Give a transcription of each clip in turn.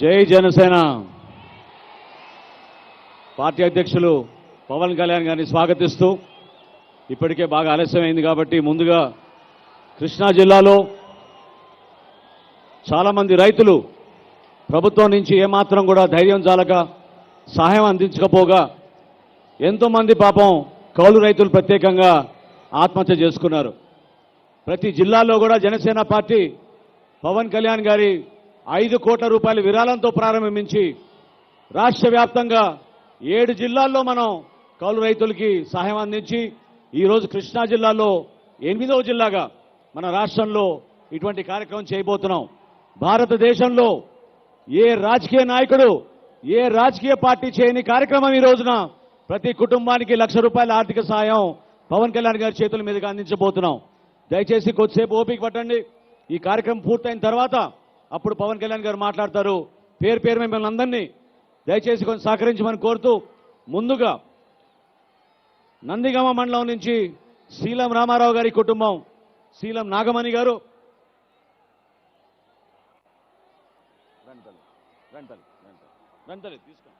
జై జనసేన పార్టీ అధ్యక్షులు పవన్ కళ్యాణ్ గారిని స్వాగతిస్తూ ఇప్పటికే బాగా ఆలస్యమైంది కాబట్టి ముందుగా కృష్ణా జిల్లాలో చాలామంది రైతులు ప్రభుత్వం నుంచి ఏమాత్రం కూడా ధైర్యం చాలక సహాయం అందించకపోగా ఎంతోమంది పాపం కౌలు రైతులు ప్రత్యేకంగా ఆత్మహత్య చేసుకున్నారు. ప్రతి జిల్లాలో కూడా జనసేన పార్టీ పవన్ కళ్యాణ్ గారి 5 కోట్ల రూపాయల విరాళంతో ప్రారంభించి రాష్ట్ర వ్యాప్తంగా 7 జిల్లాల్లో మనం కౌలు రైతులకి సహాయం అందించి ఈరోజు కృష్ణా జిల్లాలో 8వ జిల్లాగా మన రాష్ట్రంలో ఇటువంటి కార్యక్రమం చేయబోతున్నాం. భారతదేశంలో ఏ రాజకీయ నాయకుడు ఏ రాజకీయ పార్టీ చేయని కార్యక్రమం ఈ రోజున ప్రతి కుటుంబానికి ₹1,00,000 ఆర్థిక సాయం పవన్ కళ్యాణ్ గారి చేతుల మీదుగా అందించబోతున్నాం. దయచేసి కొద్దిసేపు ఓపిక పట్టండి. ఈ కార్యక్రమం పూర్తయిన తర్వాత అప్పుడు పవన్ కళ్యాణ్ గారు మాట్లాడతారు. పేరు పేరు మిమ్మల్ని అందరినీ దయచేసి కొంచెం సహకరించమని కోరుతూ ముందుగా నందిగామ మండలం నుంచి శీలం రామారావు గారి కుటుంబం, శీలం నాగమణి గారు తీసుకో.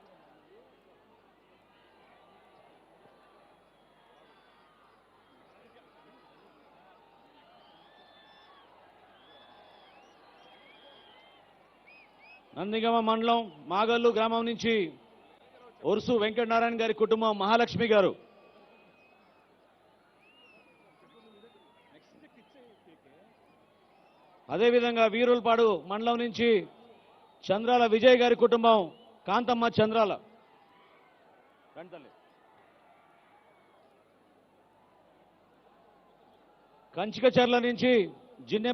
నందిగామ మండలం మాగల్లు గ్రామం నుంచి ఒరుసు వెంకటనారాయణ గారి కుటుంబం మహాలక్ష్మి గారు, అదేవిధంగా వీరులపాడు మండలం నుంచి చంద్రాల విజయ్ గారి కుటుంబం కాంతమ్మ చంద్రాల, కంచికచర్ల నుంచి జిన్నె